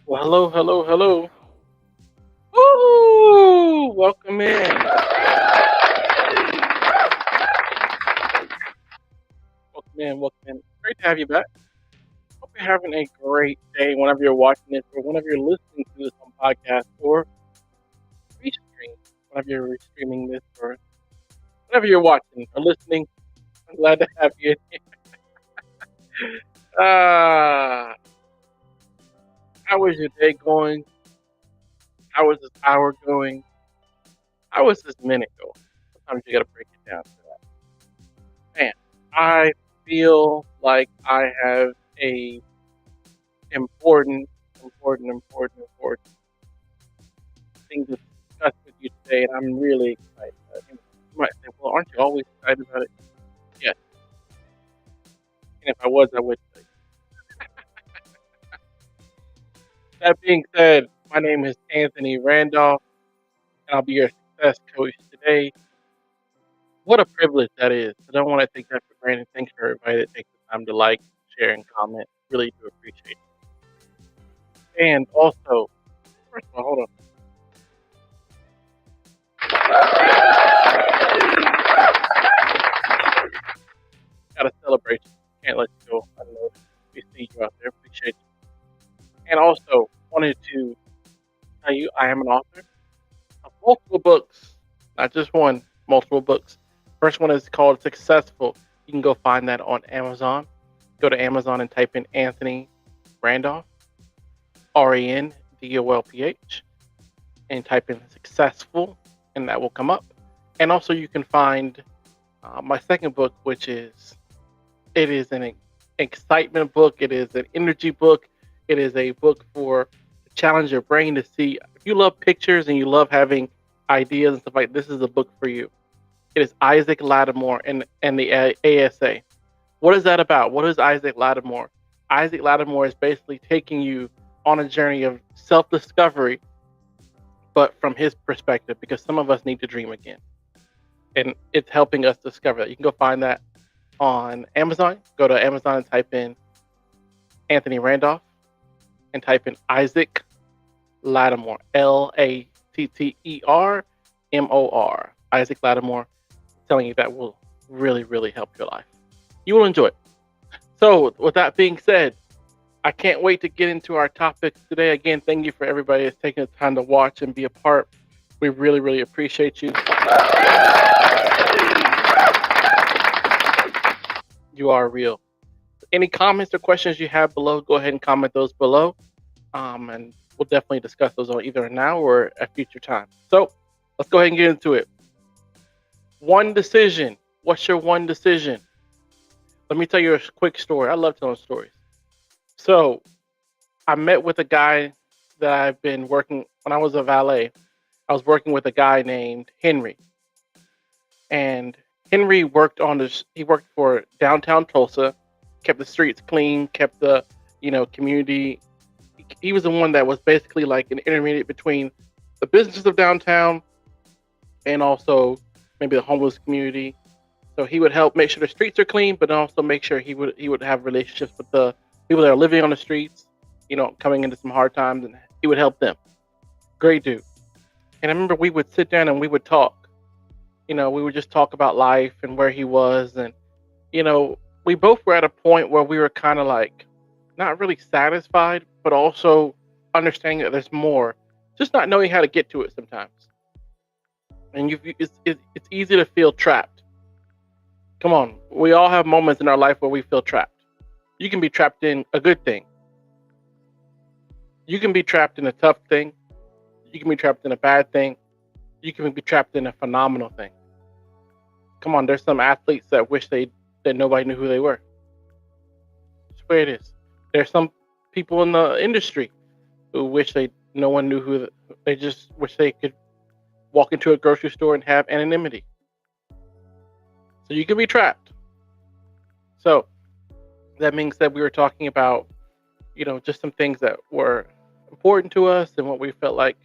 Well, hello, hello, hello. Woo! Welcome in. Welcome in. Welcome in. Great to have you back. Hope you're having a great day whenever you're watching this or whenever you're listening to this on podcast or restream. Whenever you're restreaming this or whenever you're watching or listening, I'm glad to have you. Ah, how was your day going? How was this hour going? How was this minute going? Sometimes you got to break it down to that. Man, I feel like I have a important thing to discuss with you today, and I'm really excited. You might say, "Well, aren't you always excited about it?" Yes, and if I was, I would say. That being said, my name is Anthony Randolph, and I'll be your success coach today. What a privilege that is! I don't want to take that for granted. Thanks for everybody that takes the time to like, share, and comment. Really do appreciate it. And also, first of all, hold on. Got to celebrate you. Can't let you go unnoticed. We see you out there. Appreciate you. And also wanted to tell you I am an author of multiple books, not just one, multiple books. First one is called Successful. You can go find that on Amazon. Go to Amazon and type in Anthony Randolph, Randolph, and type in Successful, and that will come up. And also, you can find my second book, which is it is an excitement book. It is an energy book. It is a book for to challenge your brain to see if you love pictures and you love having ideas and stuff like this is a book for you. It is Isaac Lattimore and the ASA. What is that about? What is Isaac Lattimore? Isaac Lattimore is basically taking you on a journey of self-discovery, but from his perspective, because some of us need to dream again, and it's helping us discover that. You can go find that on Amazon. Go to Amazon and type in Anthony Randolph and type in Isaac Lattimore, Lattermor. Isaac Lattimore. Telling you that will really, really help your life. You will enjoy it. So, with that being said, I can't wait to get into our topics today. Again, thank you for everybody that's taking the time to watch and be a part. We really, really appreciate you. You are real. Any comments or questions you have below, go ahead and comment those below. And we'll definitely discuss those on either now or at future time. So let's go ahead and get into it. One decision. What's your one decision? Let me tell you a quick story. I love telling stories. So I met with a guy that I've been working when I was a valet. I was working with a guy named Henry, and Henry worked on this. He worked for downtown Tulsa, kept the streets clean, kept the community. He was the one that was basically like an intermediate between the businesses of downtown and also maybe the homeless community. So he would help make sure the streets are clean, but also make sure he would have relationships with the people that are living on the streets, coming into some hard times, and he would help them. Great dude. And I remember we would sit down and we would talk. We would just talk about life and where he was, and we both were at a point where we were kind of like not really satisfied, but also understanding that there's more. Just not knowing how to get to it sometimes. And it's easy to feel trapped. Come on, we all have moments in our life where we feel trapped. You can be trapped in a good thing. You can be trapped in a tough thing. You can be trapped in a bad thing. You can be trapped in a phenomenal thing. Come on, there's some athletes that wish that nobody knew who they were. That's the way it is. There's some people in the industry who wish no one knew who they just wish they could walk into a grocery store and have anonymity. So you can be trapped. So that means that we were talking about, just some things that were important to us and what we felt like,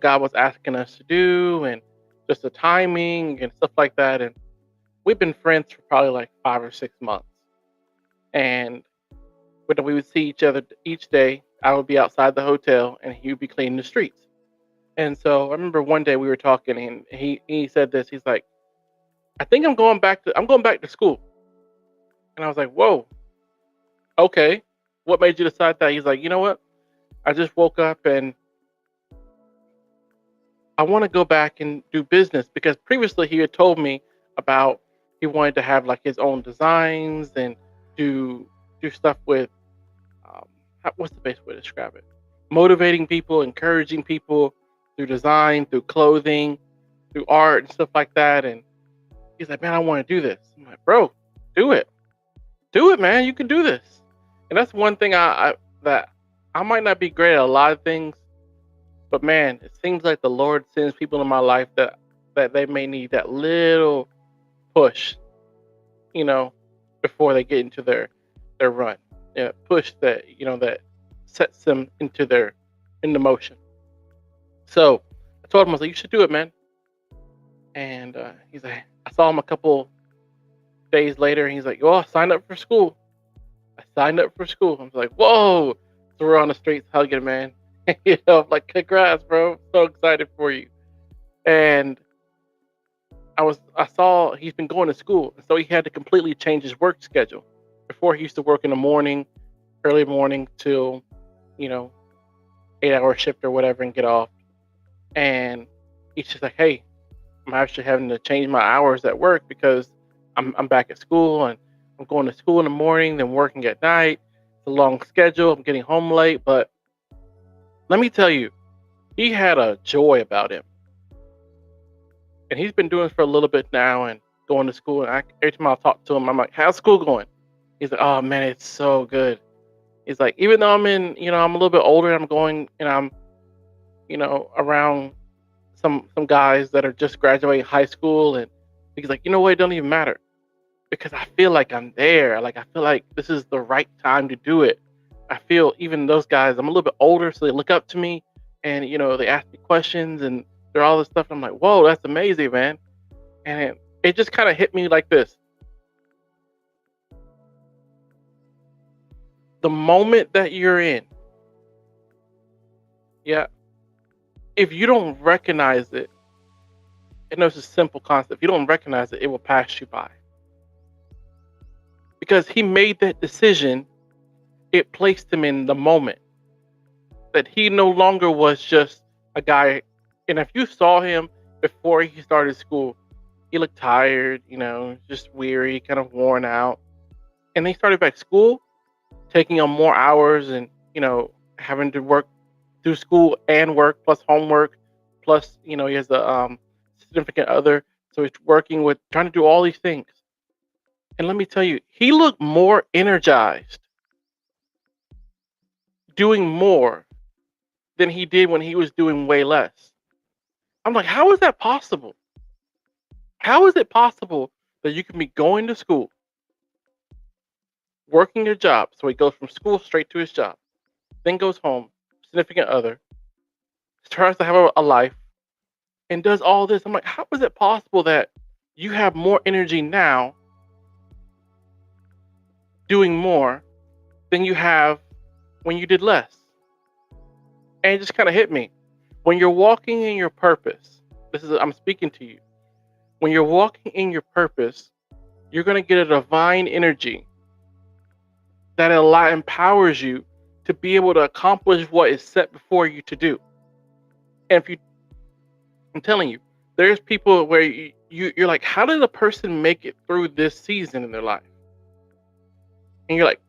God was asking us to do, and just the timing and stuff like that. And we've been friends for probably like 5 or 6 months. And we would see each other each day, I would be outside the hotel and he would be cleaning the streets. And so I remember one day we were talking and he said this. He's like, I think I'm going back to school. And I was like, whoa, okay. What made you decide that? He's like, you know what? I just woke up and I want to go back and do business because previously he had told me about he wanted to have like his own designs and do do stuff with what's the best way to describe it? Motivating people, encouraging people through design, through clothing, through art and stuff like that. And he's like, man, I want to do this. I'm like, bro, do it, do it, man. You can do this. And that's one thing that I might not be great at a lot of things, but man, it seems like the Lord sends people in my life that they may need that little push, you know, before they get into their run. Yeah, push that that sets them into motion. So I told him, I was like, you should do it, man. And he's like, I saw him a couple days later, and he's like, oh, I signed up for school. I signed up for school. I was like, whoa. So we're on the streets hugging, man. Like, congrats, bro. So excited for you. And I saw he's been going to school, so he had to completely change his work schedule. Before he used to work in the morning, early morning till, you know, 8 hour shift or whatever and get off. And he's just like, hey, I'm actually having to change my hours at work because I'm back at school and I'm going to school in the morning, then working at night. It's a long schedule. I'm getting home late, but let me tell you, he had a joy about him. And he's been doing it for a little bit now and going to school. And every time I talk to him, I'm like, how's school going? He's like, oh man, it's so good. He's like, even though I'm a little bit older, I'm going and I'm, around some guys that are just graduating high school. And he's like, you know what? It don't even matter because I feel like I'm there. Like, I feel like this is the right time to do it. I feel even those guys, I'm a little bit older, so they look up to me and, they ask me questions and they're all this stuff. And I'm like, whoa, that's amazing, man. And it just kind of hit me like this. The moment that you're in, yeah, if you don't recognize it, and it's a simple concept, if you don't recognize it, it will pass you by. Because he made that decision, it placed him in the moment. That he no longer was just a guy. And if you saw him before he started school, he looked tired, just weary, kind of worn out. And then he started back school, taking on more hours and, having to work through school and work plus homework, plus, he has a significant other. So he's working with trying to do all these things. And let me tell you, he looked more energized doing more than he did when he was doing way less. I'm like, how is that possible? How is it possible that you can be going to school, working your job? So he goes from school straight to his job, then goes home, significant other, tries to have a life, and does all this. I'm like, how is it possible that you have more energy now doing more than you have when you did less? And it just kind of hit me. When you're walking in your purpose, I'm speaking to you. When you're walking in your purpose, you're going to get a divine energy that empowers you to be able to accomplish what is set before you to do. And I'm telling you, there's people where you're like, how did a person make it through this season in their life? And you're like,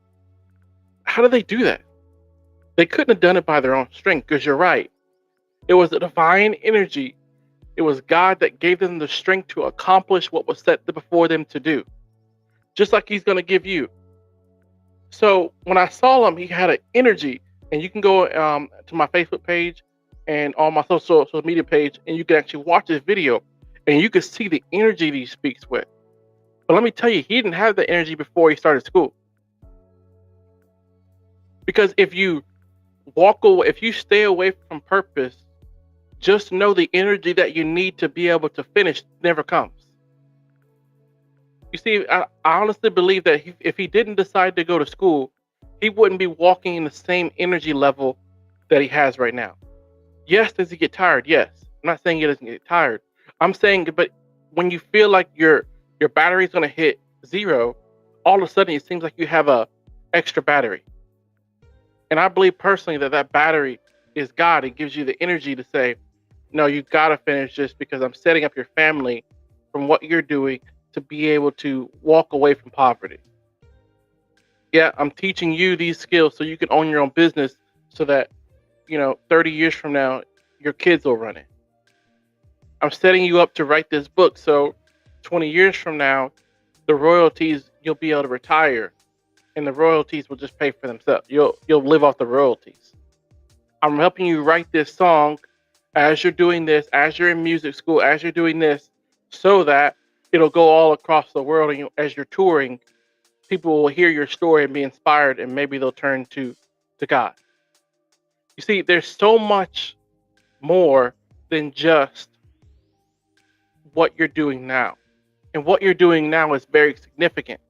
how did they do that? They couldn't have done it by their own strength, because you're right. It was a divine energy. It was God that gave them the strength to accomplish what was set before them to do. Just like he's going to give you. So when I saw him, he had an energy. And you can go to my Facebook page and on my social media page, and you can actually watch this video. And you can see the energy that he speaks with. But let me tell you, he didn't have the energy before he started school. Because if you stay away from purpose, just know the energy that you need to be able to finish never comes. You see, I honestly believe that if he didn't decide to go to school, he wouldn't be walking in the same energy level that he has right now. Yes, does he get tired? Yes. I'm not saying he doesn't get tired. I'm saying, but when you feel like your battery's gonna hit zero, all of a sudden it seems like you have a extra battery. And I believe personally that that battery is God. It gives you the energy to say, no, you gotta finish this because I'm setting up your family from what you're doing to be able to walk away from poverty. Yeah, I'm teaching you these skills so you can own your own business so that, 30 years from now, your kids will run it. I'm setting you up to write this book so 20 years from now, the royalties, you'll be able to retire and the royalties will just pay for themselves. You'll live off the royalties. I'm helping you write this song as you're doing this, as you're in music school, as you're doing this, so that it'll go all across the world. And as you're touring, people will hear your story and be inspired, and maybe they'll turn to God. You see, there's so much more than just what you're doing now. And what you're doing now is very significant.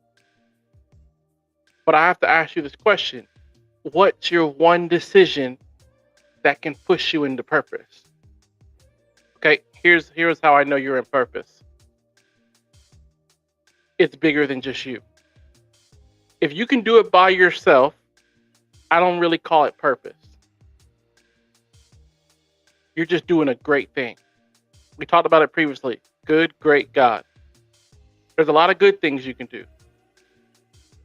But I have to ask you this question. What's your one decision that can push you into purpose? Okay, here's how I know you're in purpose. It's bigger than just you. If you can do it by yourself, I don't really call it purpose. You're just doing a great thing. We talked about it previously. Good, great God. There's a lot of good things you can do.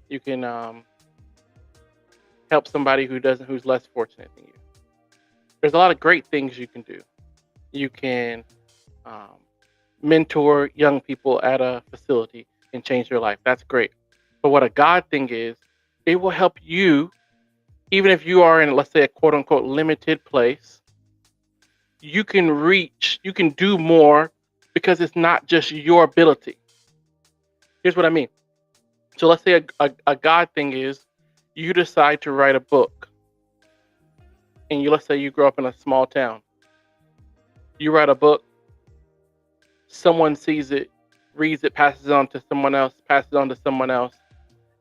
You can help somebody who's less fortunate than you. There's a lot of great things you can do. You can mentor young people at a facility and change their life. That's great. But what a God thing is, it will help you, even if you are in, let's say, a quote unquote limited place, you can do more because it's not just your ability. Here's what I mean. So let's say a God thing is you decide to write a book. And let's say you grow up in a small town. You write a book, someone sees it, reads it, passes it on to someone else, passes it on to someone else.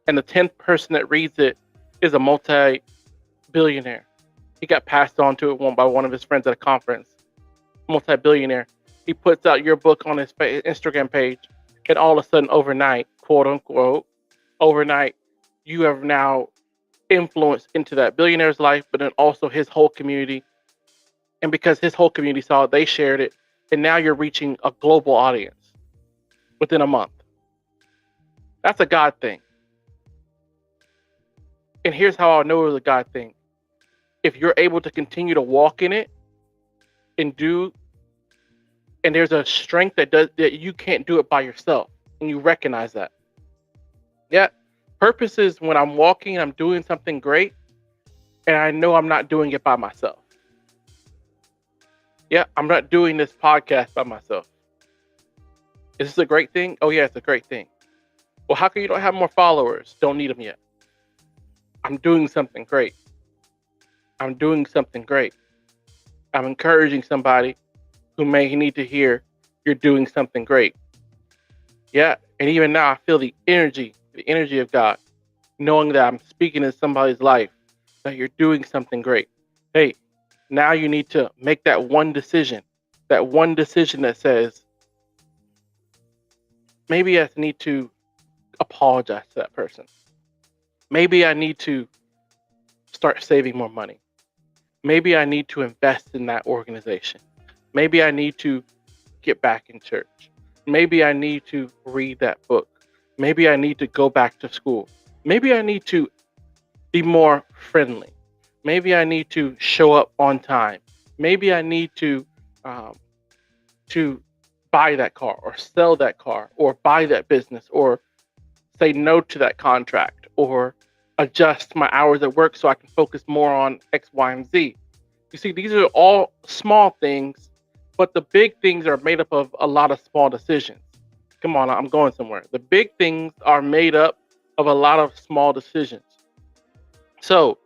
And the 10th person that reads it is a multi-billionaire. He got passed on to it by one of his friends at a conference. Multi-billionaire. He puts out your book on his Instagram page, and all of a sudden, overnight, quote unquote, overnight, you have now influenced into that billionaire's life, but then also his whole community. And because his whole community saw it, they shared it, and now you're reaching a global audience within a month. That's a God thing. And here's how I know it was a God thing. If you're able to continue to walk in it and there's a strength that you can't do it by yourself, and you recognize that. Yeah, purpose is when I'm walking and I'm doing something great, and I know I'm not doing it by myself. Yeah, I'm not doing this podcast by myself. Is this a great thing? Oh yeah, it's a great thing. Well, how come you don't have more followers? Don't need them yet. I'm doing something great. I'm doing something great. I'm encouraging somebody who may need to hear you're doing something great. Yeah, and even now I feel the energy of God, knowing that I'm speaking in somebody's life, that you're doing something great. Hey, now you need to make that one decision that says, maybe I need to apologize to that person. Maybe I need to start saving more money. Maybe I need to invest in that organization. Maybe I need to get back in church. Maybe I need to read that book. Maybe I need to go back to school. Maybe I need to be more friendly. Maybe I need to show up on time. Maybe I need to buy that car or sell that car or buy that business or say no to that contract or adjust my hours at work so I can focus more on X, Y, and Z. You see, these are all small things, but the big things are made up of a lot of small decisions. Come on, I'm going somewhere. The big things are made up of a lot of small decisions. So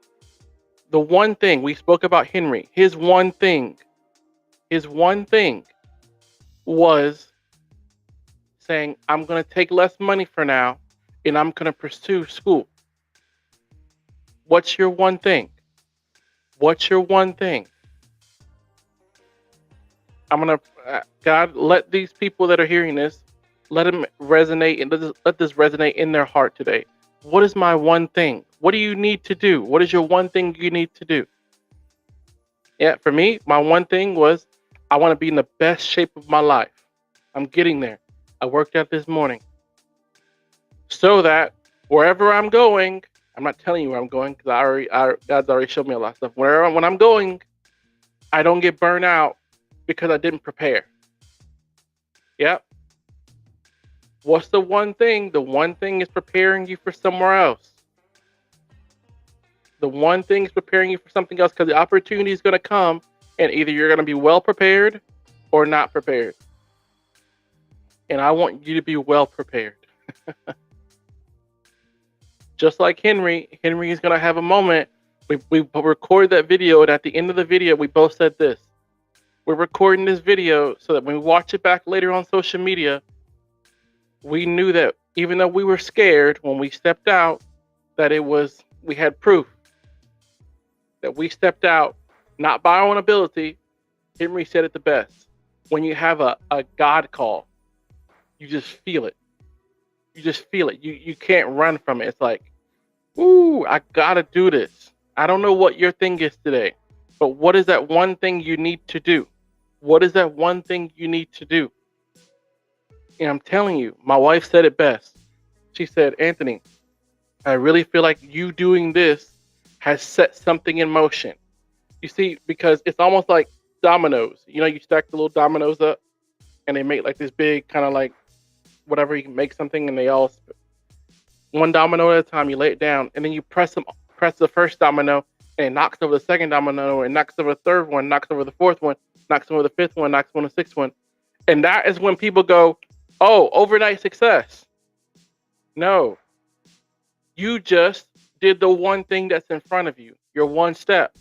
the one thing we spoke about Henry, his one thing was saying, I'm going to take less money for now and I'm going to pursue school. What's your one thing? What's your one thing? I'm gonna God, let these people that are hearing this, let them resonate and let this resonate in their heart today. What is my one thing? What do you need to do? What is your one thing you need to do? Yeah, for me, my one thing was I want to be in the best shape of my life. I'm getting there. I worked out this morning so that wherever I'm going, I'm not telling you where I'm going because God's already showed me a lot of stuff. When I'm going, I don't get burned out because I didn't prepare. Yep. What's the one thing? The one thing is preparing you for somewhere else. The one thing is preparing you for something else because the opportunity is going to come and either you're going to be well prepared or not prepared. And I want you to be well prepared. Just like Henry is going to have a moment. We record that video, and at the end of the video, we both said this. We're recording this video so that when we watch it back later on social media, we knew that even though we were scared when we stepped out, that we had proof that we stepped out, not by our own ability. Henry said it the best. When you have a God call, you just feel it. You just feel it. You can't run from it. It's like, ooh, I gotta do this. I don't know what your thing is today, but what is that one thing you need to do? What is that one thing you need to do? And I'm telling you, my wife said it best. She said, Anthony, I really feel like you doing this has set something in motion. You see, because it's almost like dominoes. You know, you stack the little dominoes up and they make like this big kind of like whatever, you can make something and they all one domino at a time, you lay it down and then you press the first domino and it knocks over the second domino and knocks over the third one, knocks over the fourth one, knocks over the fifth one, knocks over the sixth one. And that is when people go, oh, overnight success. No, you just did the one thing that's in front of you, your one step.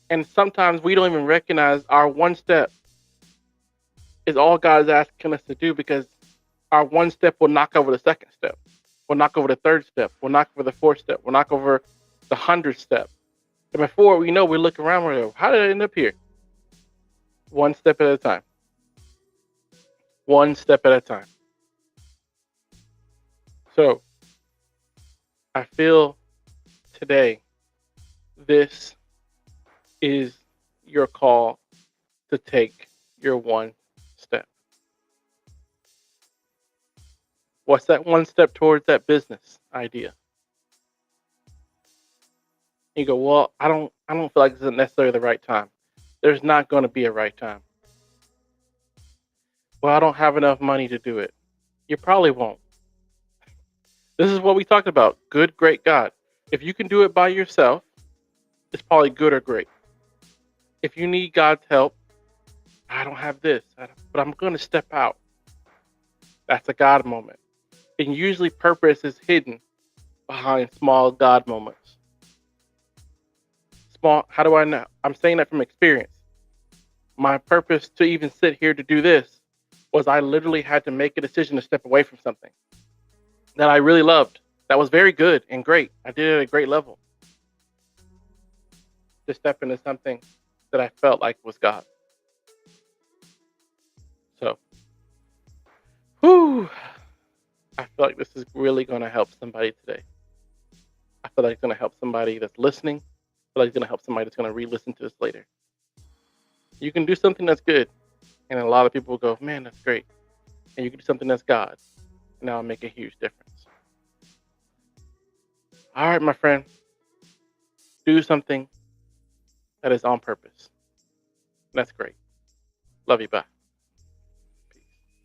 And sometimes we don't even recognize our one step is all God is asking us to do, because our one step will knock over the second step. We'll knock over the third step. We'll knock over the fourth step. We'll knock over the 100th step. And before we know, we look around, we're like, how did I end up here? One step at a time. One step at a time. So I feel today this is your call to take your one step. What's that one step towards that business idea? You go, well, I don't feel like this isn't necessarily the right time. There's not going to be a right time. Well, I don't have enough money to do it. You probably won't. This is what we talked about. Good, great, God. If you can do it by yourself, it's probably good or great. If you need God's help, I don't have this, but I'm going to step out. That's a God moment. And usually purpose is hidden behind small God moments. Small, how do I know? I'm saying that from experience. My purpose to even sit here to do this was I literally had to make a decision to step away from something that I really loved. That was very good and great. I did it at a great level. To step into something that I felt like was God. So, I feel like this is really going to help somebody today. I feel like it's going to help somebody that's listening. I feel like it's going to help somebody that's going to re-listen to this later. You can do something that's good, and a lot of people will go, man, that's great. And you can do something that's God, and that'll make a huge difference. All right, my friend. Do something that is on purpose. That's great. Love you. Bye.